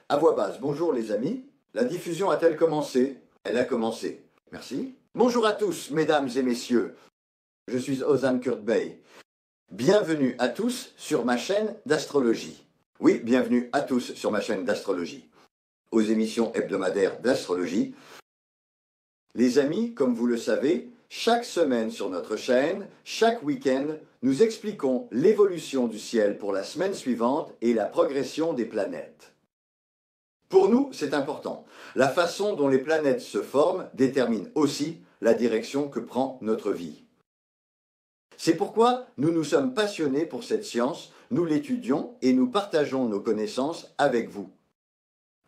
À voix basse, bonjour les amis. La diffusion a-t-elle commencé? Elle a commencé. Merci. Bonjour à tous, mesdames et messieurs. Je suis Ozan Kurt-Bey. Bienvenue à tous sur ma chaîne d'astrologie. Oui, bienvenue à tous sur ma chaîne d'astrologie. Aux émissions hebdomadaires d'astrologie. Les amis, comme vous le savez, chaque semaine sur notre chaîne, chaque week-end, nous expliquons l'évolution du ciel pour la semaine suivante et la progression des planètes. Pour nous, c'est important. La façon dont les planètes se forment détermine aussi la direction que prend notre vie. C'est pourquoi nous nous sommes passionnés pour cette science, nous l'étudions et nous partageons nos connaissances avec vous.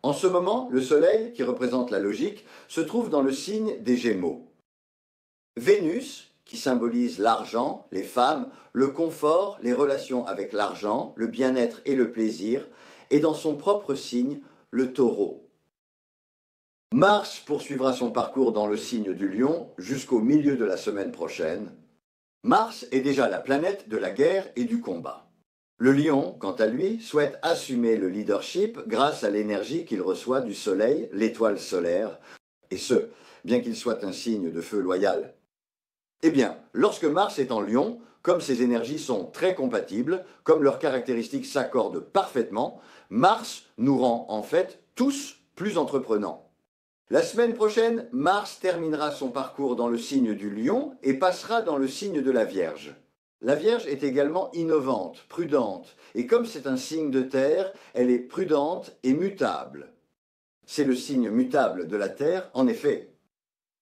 En ce moment, le Soleil, qui représente la logique, se trouve dans le signe des Gémeaux. Vénus, qui symbolise l'argent, les femmes, le confort, les relations avec l'argent, le bien-être et le plaisir, est dans son propre signe, le Taureau. Mars poursuivra son parcours dans le signe du Lion jusqu'au milieu de la semaine prochaine. Mars est déjà la planète de la guerre et du combat. Le Lion, quant à lui, souhaite assumer le leadership grâce à l'énergie qu'il reçoit du Soleil, l'étoile solaire, et ce, bien qu'il soit un signe de feu loyal. Eh bien, lorsque Mars est en Lion, comme ces énergies sont très compatibles, comme leurs caractéristiques s'accordent parfaitement, Mars nous rend en fait tous plus entreprenants. La semaine prochaine, Mars terminera son parcours dans le signe du Lion et passera dans le signe de la Vierge. La Vierge est également innovante, prudente, et comme c'est un signe de terre, elle est prudente et mutable. C'est le signe mutable de la Terre, en effet.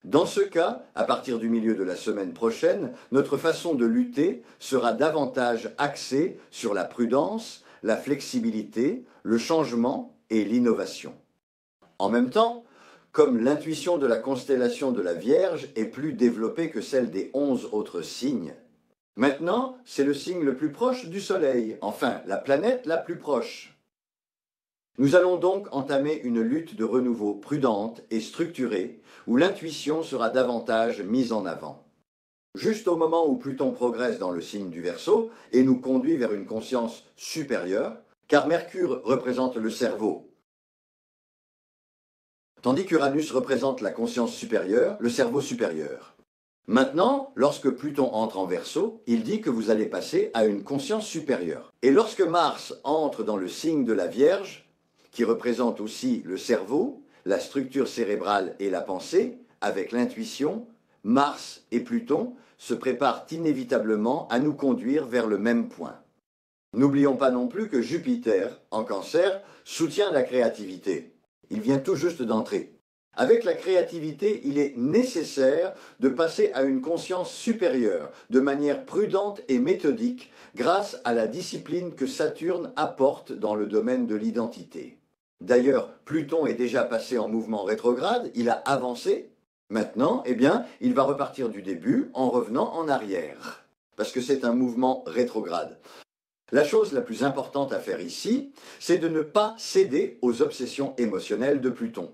Dans ce cas, à partir du milieu de la semaine prochaine, notre façon de lutter sera davantage axée sur la prudence, la flexibilité, le changement et l'innovation. En même temps, comme l'intuition de la constellation de la Vierge est plus développée que celle des 11 autres signes, maintenant c'est le signe le plus proche du Soleil, enfin la planète la plus proche. Nous allons donc entamer une lutte de renouveau prudente et structurée, où l'intuition sera davantage mise en avant. Juste au moment où Pluton progresse dans le signe du Verseau et nous conduit vers une conscience supérieure, car Mercure représente le cerveau, tandis qu'Uranus représente la conscience supérieure, le cerveau supérieur. Maintenant, lorsque Pluton entre en Verseau, il dit que vous allez passer à une conscience supérieure. Et lorsque Mars entre dans le signe de la Vierge, qui représente aussi le cerveau, la structure cérébrale et la pensée, avec l'intuition, Mars et Pluton se préparent inévitablement à nous conduire vers le même point. N'oublions pas non plus que Jupiter, en Cancer, soutient la créativité. Il vient tout juste d'entrer. Avec la créativité, il est nécessaire de passer à une conscience supérieure, de manière prudente et méthodique, grâce à la discipline que Saturne apporte dans le domaine de l'identité. D'ailleurs, Pluton est déjà passé en mouvement rétrograde, il a avancé. Maintenant, eh bien, il va repartir du début en revenant en arrière, parce que c'est un mouvement rétrograde. La chose la plus importante à faire ici, c'est de ne pas céder aux obsessions émotionnelles de Pluton.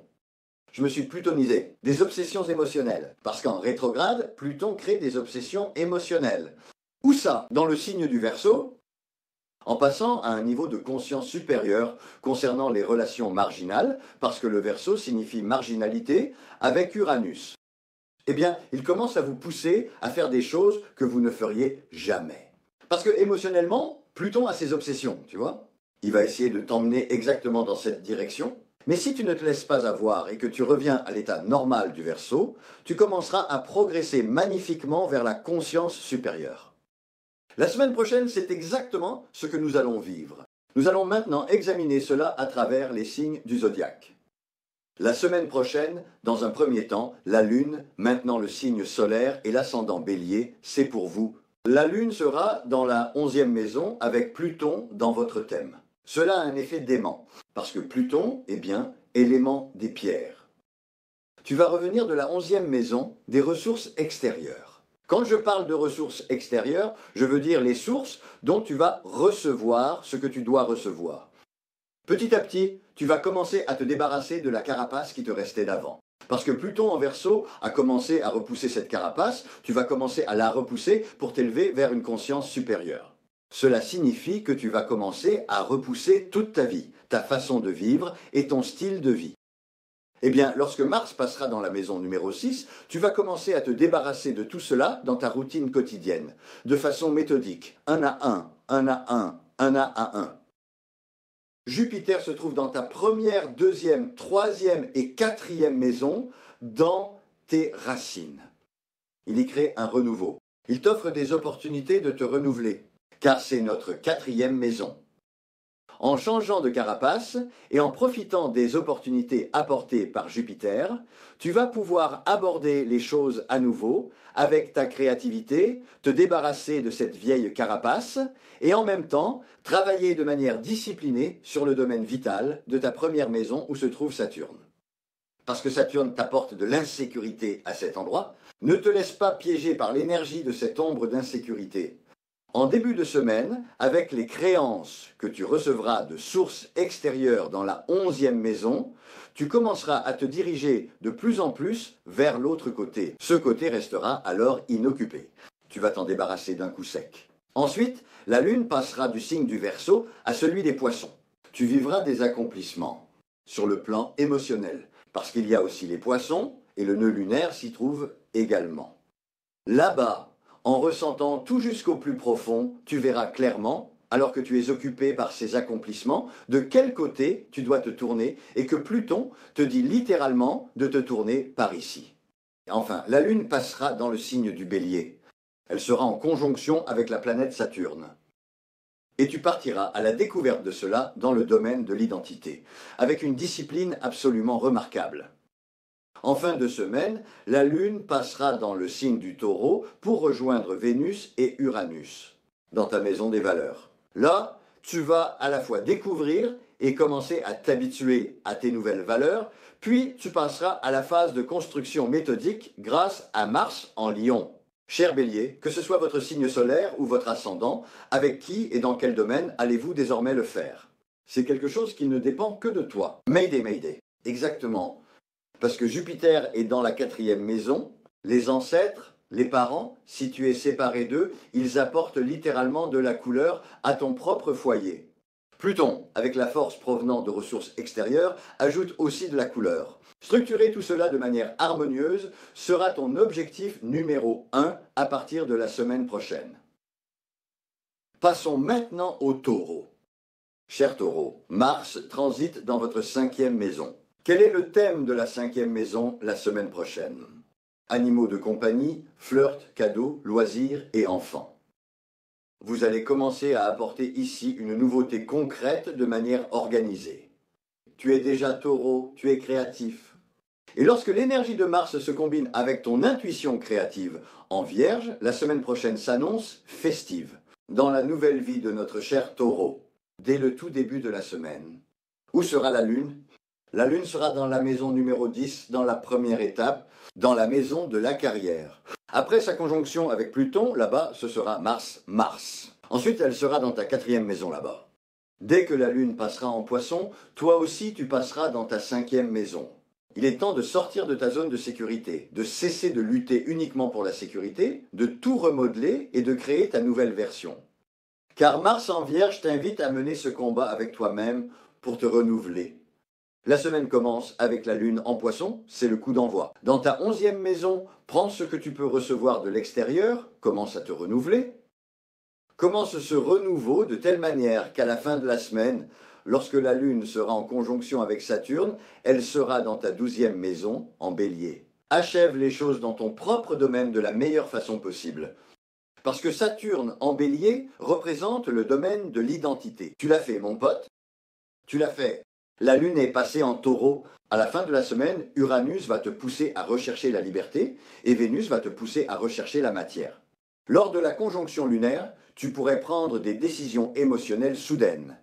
Je me suis plutonisé, des obsessions émotionnelles, parce qu'en rétrograde, Pluton crée des obsessions émotionnelles. Où ça? Dans le signe du Verseau, en passant à un niveau de conscience supérieur concernant les relations marginales, parce que le Verseau signifie marginalité, avec Uranus. Eh bien, il commence à vous pousser à faire des choses que vous ne feriez jamais. Parce que émotionnellement, Pluton a ses obsessions, tu vois. Il va essayer de t'emmener exactement dans cette direction. Mais si tu ne te laisses pas avoir et que tu reviens à l'état normal du Verseau, tu commenceras à progresser magnifiquement vers la conscience supérieure. La semaine prochaine, c'est exactement ce que nous allons vivre. Nous allons maintenant examiner cela à travers les signes du zodiaque. La semaine prochaine, dans un premier temps, la Lune, maintenant le signe solaire et l'ascendant Bélier, c'est pour vous. La Lune sera dans la 11e maison avec Pluton dans votre thème. Cela a un effet dément, parce que Pluton est bien élément des pierres. Tu vas revenir de la 11e maison des ressources extérieures. Quand je parle de ressources extérieures, je veux dire les sources dont tu vas recevoir ce que tu dois recevoir. Petit à petit, tu vas commencer à te débarrasser de la carapace qui te restait d'avant. Parce que Pluton en Verseau a commencé à repousser cette carapace, tu vas commencer à la repousser pour t'élever vers une conscience supérieure. Cela signifie que tu vas commencer à repousser toute ta vie, ta façon de vivre et ton style de vie. Eh bien, lorsque Mars passera dans la maison numéro 6, tu vas commencer à te débarrasser de tout cela dans ta routine quotidienne, de façon méthodique, un à un, un à un, un à un. Jupiter se trouve dans ta première, deuxième, troisième et quatrième maison, dans tes racines. Il y crée un renouveau. Il t'offre des opportunités de te renouveler, car c'est notre quatrième maison. En changeant de carapace et en profitant des opportunités apportées par Jupiter, tu vas pouvoir aborder les choses à nouveau avec ta créativité, te débarrasser de cette vieille carapace et en même temps travailler de manière disciplinée sur le domaine vital de ta première maison où se trouve Saturne. Parce que Saturne t'apporte de l'insécurité à cet endroit, ne te laisse pas piéger par l'énergie de cette ombre d'insécurité. En début de semaine, avec les créances que tu recevras de sources extérieures dans la 11e maison, tu commenceras à te diriger de plus en plus vers l'autre côté. Ce côté restera alors inoccupé. Tu vas t'en débarrasser d'un coup sec. Ensuite, la Lune passera du signe du Verseau à celui des Poissons. Tu vivras des accomplissements sur le plan émotionnel, parce qu'il y a aussi les Poissons et le nœud lunaire s'y trouve également. Là-bas, en ressentant tout jusqu'au plus profond, tu verras clairement, alors que tu es occupé par ces accomplissements, de quel côté tu dois te tourner et que Pluton te dit littéralement de te tourner par ici. Enfin, la Lune passera dans le signe du Bélier. Elle sera en conjonction avec la planète Saturne. Et tu partiras à la découverte de cela dans le domaine de l'identité, avec une discipline absolument remarquable. En fin de semaine, la Lune passera dans le signe du Taureau pour rejoindre Vénus et Uranus, dans ta maison des valeurs. Là, tu vas à la fois découvrir et commencer à t'habituer à tes nouvelles valeurs, puis tu passeras à la phase de construction méthodique grâce à Mars en Lion. Cher Bélier, que ce soit votre signe solaire ou votre ascendant, avec qui et dans quel domaine allez-vous désormais le faire? C'est quelque chose qui ne dépend que de toi. Mayday, Mayday. Exactement. Parce que Jupiter est dans la 4e maison, les ancêtres, les parents, si tu es séparé d'eux, ils apportent littéralement de la couleur à ton propre foyer. Pluton, avec la force provenant de ressources extérieures, ajoute aussi de la couleur. Structurer tout cela de manière harmonieuse sera ton objectif numéro 1 à partir de la semaine prochaine. Passons maintenant au Taureau. Cher Taureau, Mars transite dans votre 5e maison. Quel est le thème de la 5e maison la semaine prochaine? Animaux de compagnie, flirt, cadeaux, loisirs et enfants. Vous allez commencer à apporter ici une nouveauté concrète de manière organisée. Tu es déjà Taureau, tu es créatif. Et lorsque l'énergie de Mars se combine avec ton intuition créative en Vierge, la semaine prochaine s'annonce festive dans la nouvelle vie de notre cher Taureau, dès le tout début de la semaine. Où sera la Lune? La Lune sera dans la maison numéro 10, dans la première étape, dans la maison de la carrière. Après sa conjonction avec Pluton, là-bas, ce sera Mars. Ensuite, elle sera dans ta 4e maison là-bas. Dès que la Lune passera en Poisson, toi aussi tu passeras dans ta 5e maison. Il est temps de sortir de ta zone de sécurité, de cesser de lutter uniquement pour la sécurité, de tout remodeler et de créer ta nouvelle version. Car Mars en Vierge t'invite à mener ce combat avec toi-même pour te renouveler. La semaine commence avec la Lune en Poisson, c'est le coup d'envoi. Dans ta 11e maison, prends ce que tu peux recevoir de l'extérieur, commence à te renouveler. Commence ce renouveau de telle manière qu'à la fin de la semaine, lorsque la Lune sera en conjonction avec Saturne, elle sera dans ta 12e maison, en Bélier. Achève les choses dans ton propre domaine de la meilleure façon possible. Parce que Saturne en Bélier représente le domaine de l'identité. Tu l'as fait, mon pote. Tu l'as fait. La Lune est passée en Taureau. À la fin de la semaine, Uranus va te pousser à rechercher la liberté et Vénus va te pousser à rechercher la matière. Lors de la conjonction lunaire, tu pourrais prendre des décisions émotionnelles soudaines.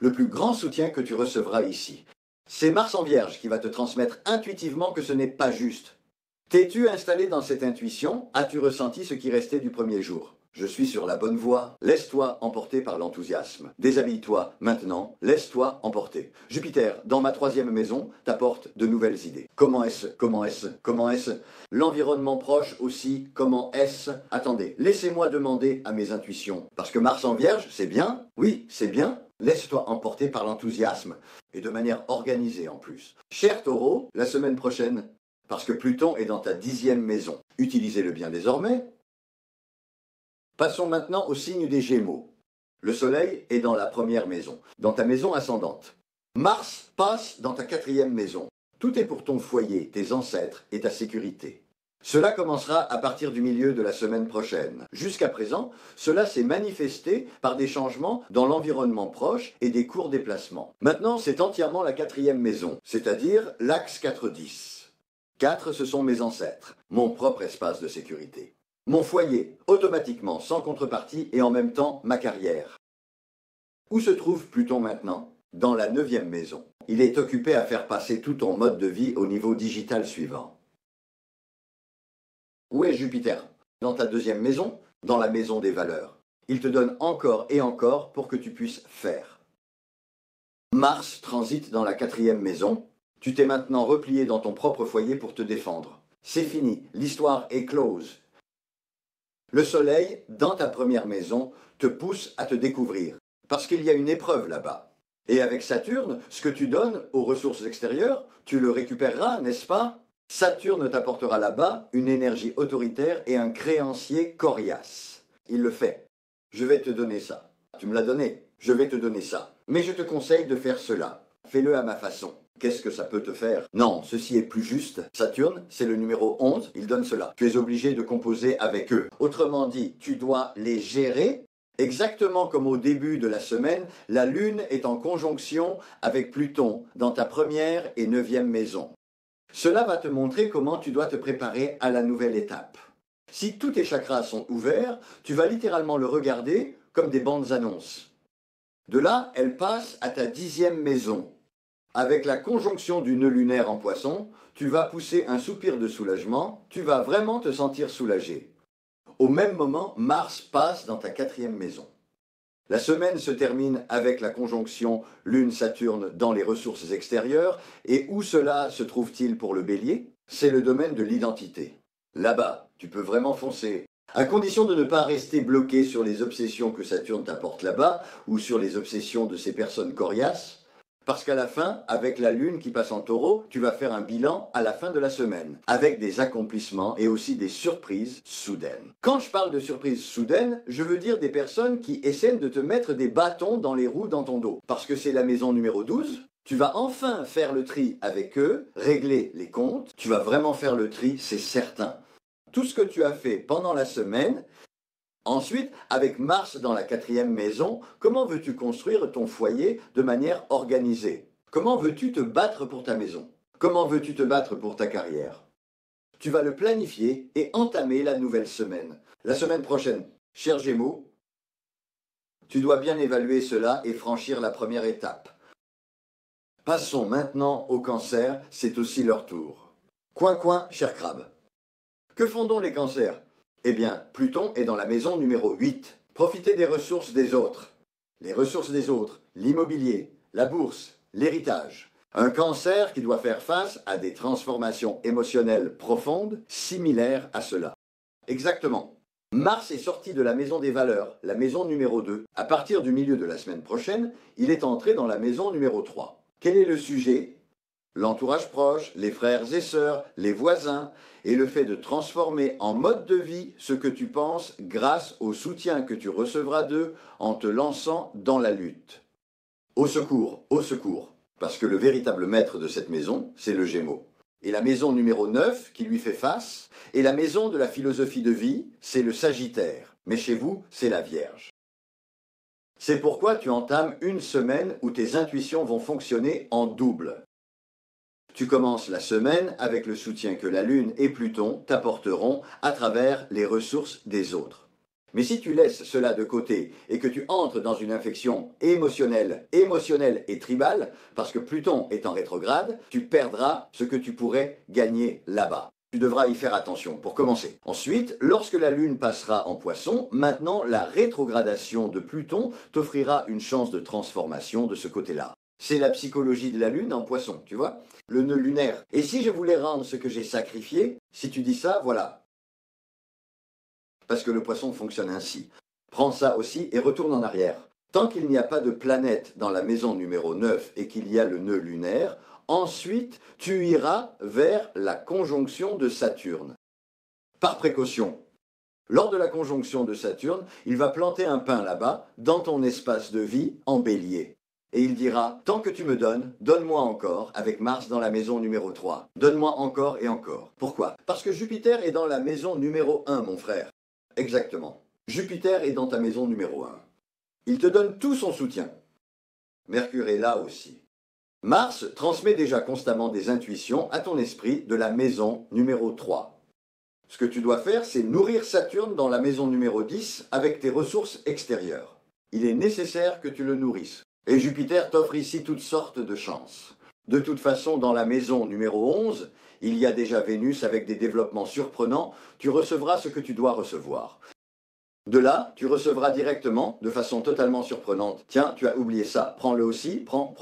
Le plus grand soutien que tu recevras ici, c'est Mars en Vierge qui va te transmettre intuitivement que ce n'est pas juste. T'es-tu installé dans cette intuition? As-tu ressenti ce qui restait du premier jour? Je suis sur la bonne voie. Laisse-toi emporter par l'enthousiasme. Déshabille-toi maintenant. Laisse-toi emporter. Jupiter, dans ma 3e maison, t'apporte de nouvelles idées. Comment est-ce L'environnement proche aussi, comment est-ce? Attendez, laissez-moi demander à mes intuitions. Parce que Mars en Vierge, c'est bien. Oui, c'est bien. Laisse-toi emporter par l'enthousiasme. Et de manière organisée en plus. Cher Taureau, la semaine prochaine, parce que Pluton est dans ta 10e maison. Utilisez-le bien désormais. Passons maintenant au signe des Gémeaux. Le Soleil est dans la 1re maison, dans ta maison ascendante. Mars passe dans ta 4e maison. Tout est pour ton foyer, tes ancêtres et ta sécurité. Cela commencera à partir du milieu de la semaine prochaine. Jusqu'à présent, cela s'est manifesté par des changements dans l'environnement proche et des courts déplacements. Maintenant, c'est entièrement la 4e maison, c'est-à-dire l'axe 4-10. 4, ce sont mes ancêtres, mon propre espace de sécurité. Mon foyer, automatiquement, sans contrepartie et en même temps ma carrière. Où se trouve Pluton maintenant? Dans la 9e maison. Il est occupé à faire passer tout ton mode de vie au niveau digital suivant. Où est Jupiter? Dans ta 2e maison, dans la maison des valeurs. Il te donne encore et encore pour que tu puisses faire. Mars transite dans la 4e maison. Tu t'es maintenant replié dans ton propre foyer pour te défendre. C'est fini, l'histoire est close. Le Soleil, dans ta 1re maison, te pousse à te découvrir, parce qu'il y a une épreuve là-bas. Et avec Saturne, ce que tu donnes aux ressources extérieures, tu le récupéreras, n'est-ce pas? Saturne t'apportera là-bas une énergie autoritaire et un créancier coriace. Il le fait. Je vais te donner ça. Tu me l'as donné. Je vais te donner ça. Mais je te conseille de faire cela. Fais-le à ma façon. Qu'est-ce que ça peut te faire? Non, ceci est plus juste. Saturne, c'est le numéro 11, il donne cela. Tu es obligé de composer avec eux. Autrement dit, tu dois les gérer. Exactement comme au début de la semaine, la Lune est en conjonction avec Pluton dans ta 1re et 9e maison. Cela va te montrer comment tu dois te préparer à la nouvelle étape. Si tous tes chakras sont ouverts, tu vas littéralement le regarder comme des bandes annonces. De là, elle passe à ta 10e maison. Avec la conjonction du nœud lunaire en Poisson, tu vas pousser un soupir de soulagement, tu vas vraiment te sentir soulagé. Au même moment, Mars passe dans ta 4e maison. La semaine se termine avec la conjonction Lune-Saturne dans les ressources extérieures, et où cela se trouve-t-il pour le Bélier? C'est le domaine de l'identité. Là-bas, tu peux vraiment foncer, à condition de ne pas rester bloqué sur les obsessions que Saturne t'apporte là-bas, ou sur les obsessions de ces personnes coriaces. Parce qu'à la fin, avec la Lune qui passe en Taureau, tu vas faire un bilan à la fin de la semaine, avec des accomplissements et aussi des surprises soudaines. Quand je parle de surprises soudaines, je veux dire des personnes qui essaient de te mettre des bâtons dans les roues dans ton dos. Parce que c'est la maison numéro 12, tu vas enfin faire le tri avec eux, régler les comptes, tu vas vraiment faire le tri, c'est certain. Tout ce que tu as fait pendant la semaine. Ensuite, avec Mars dans la 4e maison, comment veux-tu construire ton foyer de manière organisée? Comment veux-tu te battre pour ta maison? Comment veux-tu te battre pour ta carrière? Tu vas le planifier et entamer la nouvelle semaine. La semaine prochaine, cher Gémeaux, tu dois bien évaluer cela et franchir la 1re étape. Passons maintenant au Cancer, c'est aussi leur tour. Coin, cher Crabe. Que font donc les Cancers? Eh bien, Pluton est dans la maison numéro 8. Profitez des ressources des autres. Les ressources des autres, l'immobilier, la bourse, l'héritage. Un Cancer qui doit faire face à des transformations émotionnelles profondes, similaires à cela. Exactement. Mars est sorti de la maison des valeurs, la maison numéro 2. À partir du milieu de la semaine prochaine, il est entré dans la maison numéro 3. Quel est le sujet? L'entourage proche, les frères et sœurs, les voisins, et le fait de transformer en mode de vie ce que tu penses grâce au soutien que tu recevras d'eux en te lançant dans la lutte. Au secours, parce que le véritable maître de cette maison, c'est le Gémeaux. Et la maison numéro 9 qui lui fait face, et la maison de la philosophie de vie, c'est le Sagittaire. Mais chez vous, c'est la Vierge. C'est pourquoi tu entames une semaine où tes intuitions vont fonctionner en double. Tu commences la semaine avec le soutien que la Lune et Pluton t'apporteront à travers les ressources des autres. Mais si tu laisses cela de côté et que tu entres dans une infection émotionnelle et tribale, parce que Pluton est en rétrograde, tu perdras ce que tu pourrais gagner là-bas. Tu devras y faire attention pour commencer. Ensuite, lorsque la Lune passera en Poisson, maintenant la rétrogradation de Pluton t'offrira une chance de transformation de ce côté-là. C'est la psychologie de la Lune en Poisson, tu vois, le nœud lunaire. Et si je voulais rendre ce que j'ai sacrifié, si tu dis ça, voilà. Parce que le Poisson fonctionne ainsi. Prends ça aussi et retourne en arrière. Tant qu'il n'y a pas de planète dans la maison numéro 9 et qu'il y a le nœud lunaire, ensuite tu iras vers la conjonction de Saturne. Par précaution, lors de la conjonction de Saturne, il va planter un pin là-bas, dans ton espace de vie, en bélier. Et il dira, tant que tu me donnes, donne-moi encore, avec Mars dans la maison numéro 3. Donne-moi encore et encore. Pourquoi? Parce que Jupiter est dans la maison numéro 1, mon frère. Exactement. Jupiter est dans ta maison numéro 1. Il te donne tout son soutien. Mercure est là aussi. Mars transmet déjà constamment des intuitions à ton esprit de la maison numéro 3. Ce que tu dois faire, c'est nourrir Saturne dans la maison numéro 10 avec tes ressources extérieures. Il est nécessaire que tu le nourrisses. Et Jupiter t'offre ici toutes sortes de chances. De toute façon, dans la maison numéro 11, il y a déjà Vénus avec des développements surprenants. Tu recevras ce que tu dois recevoir. De là, tu recevras directement, de façon totalement surprenante. Tiens, tu as oublié ça, prends-le aussi, prends,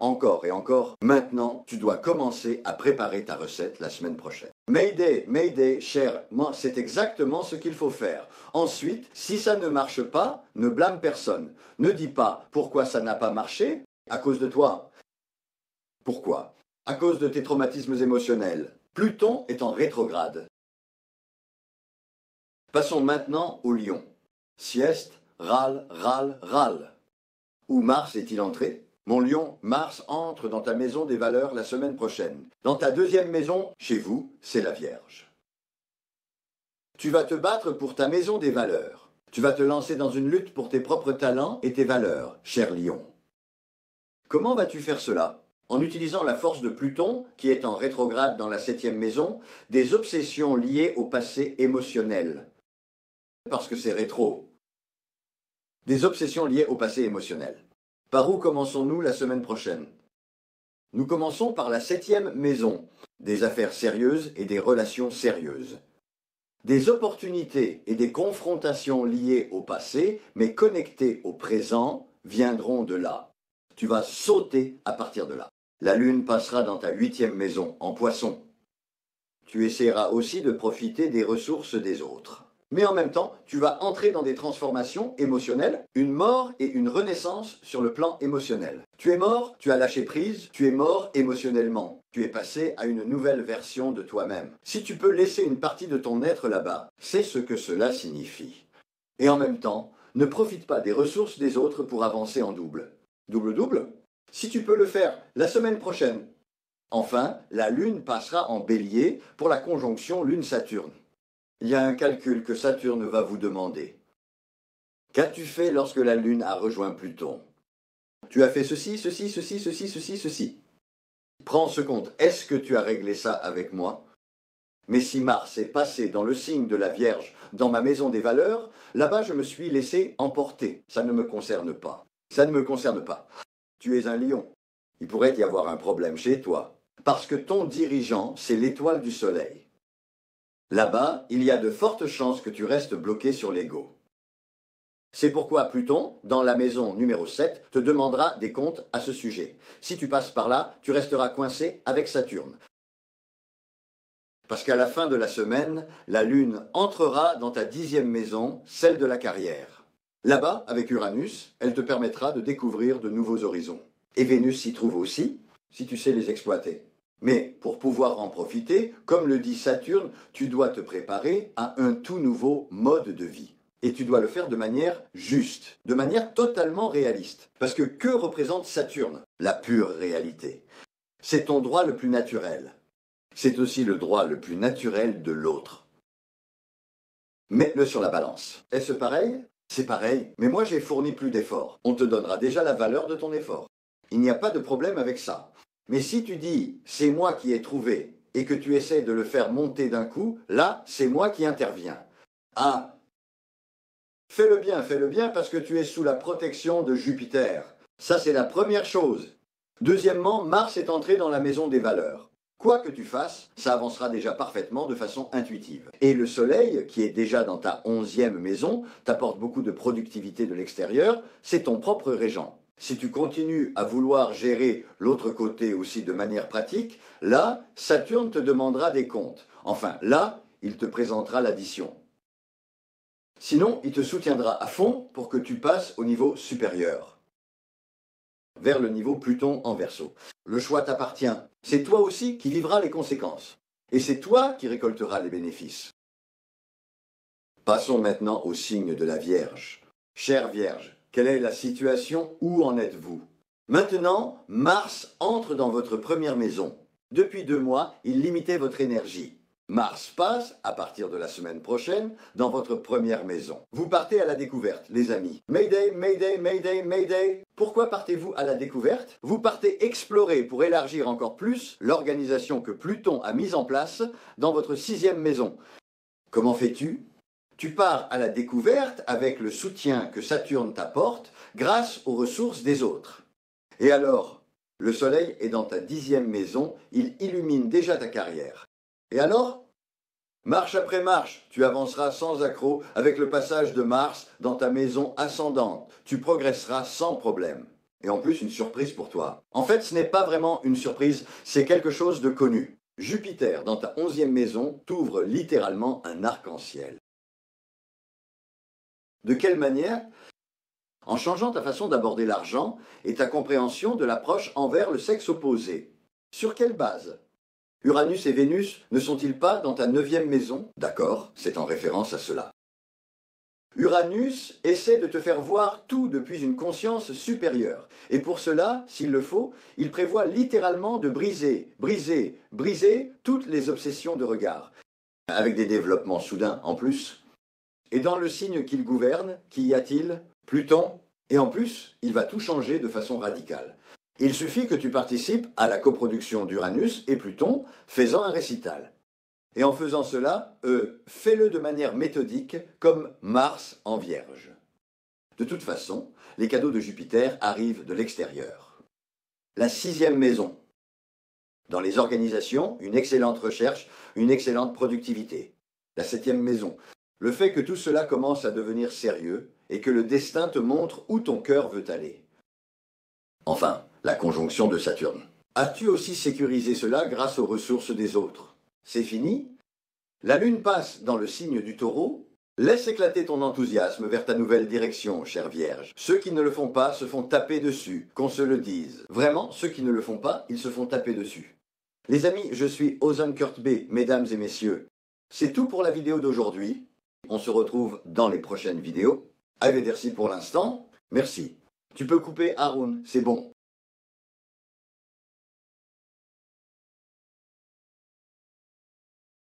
encore et encore. Maintenant, tu dois commencer à préparer ta recette la semaine prochaine. Mayday, cher, moi, c'est exactement ce qu'il faut faire. Ensuite, si ça ne marche pas, ne blâme personne. Ne dis pas pourquoi ça n'a pas marché, à cause de toi. Pourquoi? À cause de tes traumatismes émotionnels. Pluton est en rétrograde. Passons maintenant au lion. Sieste, râle. Où Mars est-il entré? Mon lion, Mars entre dans ta maison des valeurs la semaine prochaine. Dans ta deuxième maison, chez vous, c'est la Vierge. Tu vas te battre pour ta maison des valeurs. Tu vas te lancer dans une lutte pour tes propres talents et tes valeurs, cher lion. Comment vas-tu faire cela? En utilisant la force de Pluton, qui est en rétrograde dans la 7e maison, des obsessions liées au passé émotionnel. Parce que c'est rétro. Des obsessions liées au passé émotionnel. Par où commençons-nous la semaine prochaine? Nous commençons par la 7e maison, des affaires sérieuses et des relations sérieuses. Des opportunités et des confrontations liées au passé, mais connectées au présent, viendront de là. Tu vas sauter à partir de là. La Lune passera dans ta 8e maison, en Poisson. Tu essaieras aussi de profiter des ressources des autres. Mais en même temps, tu vas entrer dans des transformations émotionnelles, une mort et une renaissance sur le plan émotionnel. Tu es mort, tu as lâché prise, tu es mort émotionnellement. Tu es passé à une nouvelle version de toi-même. Si tu peux laisser une partie de ton être là-bas, c'est ce que cela signifie. Et en même temps, ne profite pas des ressources des autres pour avancer en double. Double? Si tu peux le faire la semaine prochaine. Enfin, la Lune passera en Bélier pour la conjonction Lune-Saturne. Il y a un calcul que Saturne va vous demander. Qu'as-tu fait lorsque la Lune a rejoint Pluton? Tu as fait ceci. Prends ce compte. Est-ce que tu as réglé ça avec moi? Mais si Mars est passé dans le signe de la Vierge, dans ma maison des valeurs, là-bas je me suis laissé emporter. Ça ne me concerne pas. Tu es un lion. Il pourrait y avoir un problème chez toi. Parce que ton dirigeant, c'est l'étoile du soleil. Là-bas, il y a de fortes chances que tu restes bloqué sur l'ego. C'est pourquoi Pluton, dans la maison numéro 7, te demandera des comptes à ce sujet. Si tu passes par là, tu resteras coincé avec Saturne. Parce qu'à la fin de la semaine, la Lune entrera dans ta 10e maison, celle de la carrière. Là-bas, avec Uranus, elle te permettra de découvrir de nouveaux horizons. Et Vénus s'y trouve aussi, si tu sais les exploiter. Mais pour pouvoir en profiter, comme le dit Saturne, tu dois te préparer à un tout nouveau mode de vie. Et tu dois le faire de manière juste, de manière totalement réaliste. Parce que représente Saturne? La pure réalité. C'est ton droit le plus naturel. C'est aussi le droit le plus naturel de l'autre. Mets-le sur la balance. Est-ce pareil? C'est pareil, mais moi j'ai fourni plus d'efforts. On te donnera déjà la valeur de ton effort. Il n'y a pas de problème avec ça. Mais si tu dis « c'est moi qui ai trouvé » et que tu essaies de le faire monter d'un coup, là, c'est moi qui interviens. Ah, fais-le bien parce que tu es sous la protection de Jupiter. Ça, c'est la première chose. Deuxièmement, Mars est entré dans la maison des valeurs. Quoi que tu fasses, ça avancera déjà parfaitement de façon intuitive. Et le soleil, qui est déjà dans ta 11e maison, t'apporte beaucoup de productivité de l'extérieur, c'est ton propre régent. Si tu continues à vouloir gérer l'autre côté aussi de manière pratique, là, Saturne te demandera des comptes. Enfin, là, il te présentera l'addition. Sinon, il te soutiendra à fond pour que tu passes au niveau supérieur, vers le niveau Pluton en Verseau. Le choix t'appartient. C'est toi aussi qui vivras les conséquences. Et c'est toi qui récolteras les bénéfices. Passons maintenant au signe de la Vierge. Chère Vierge, quelle est la situation? Où en êtes-vous? Maintenant, Mars entre dans votre première maison. Depuis 2 mois, il limitait votre énergie. Mars passe, à partir de la semaine prochaine, dans votre première maison. Vous partez à la découverte, les amis. Mayday, Mayday, Mayday, Mayday. Pourquoi partez-vous à la découverte? Vous partez explorer pour élargir encore plus l'organisation que Pluton a mise en place dans votre 6e maison. Comment fais-tu? Tu pars à la découverte avec le soutien que Saturne t'apporte grâce aux ressources des autres. Et alors, le Soleil est dans ta 10e maison, il illumine déjà ta carrière. Et alors? Marche après marche, tu avanceras sans accroc avec le passage de Mars dans ta maison ascendante. Tu progresseras sans problème. Et en plus, une surprise pour toi. En fait, ce n'est pas vraiment une surprise, c'est quelque chose de connu. Jupiter, dans ta 11e maison, t'ouvre littéralement un arc-en-ciel. De quelle manière? En changeant ta façon d'aborder l'argent et ta compréhension de l'approche envers le sexe opposé. Sur quelle base? Uranus et Vénus ne sont-ils pas dans ta 9e maison? D'accord, c'est en référence à cela. Uranus essaie de te faire voir tout depuis une conscience supérieure. Et pour cela, s'il le faut, il prévoit littéralement de briser toutes les obsessions de regard. Avec des développements soudains en plus. Et dans le signe qu'il gouverne, qu'y a-t-il? Pluton. Et en plus, il va tout changer de façon radicale. Il suffit que tu participes à la coproduction d'Uranus et Pluton, faisant un récital. Et en faisant cela, fais-le de manière méthodique, comme Mars en Vierge. De toute façon, les cadeaux de Jupiter arrivent de l'extérieur. La 6e maison. Dans les organisations, une excellente recherche, une excellente productivité. La 7e maison. Le fait que tout cela commence à devenir sérieux et que le destin te montre où ton cœur veut aller. Enfin, la conjonction de Saturne. As-tu aussi sécurisé cela grâce aux ressources des autres? C'est fini? La Lune passe dans le signe du Taureau. Laisse éclater ton enthousiasme vers ta nouvelle direction, chère Vierge. Ceux qui ne le font pas se font taper dessus, qu'on se le dise. Vraiment, ceux qui ne le font pas, ils se font taper dessus. Les amis, je suis Ozan Kurt Bey, mesdames et messieurs. C'est tout pour la vidéo d'aujourd'hui. On se retrouve dans les prochaines vidéos. Arrivederci pour l'instant. Merci. Tu peux couper Haroun, c'est bon.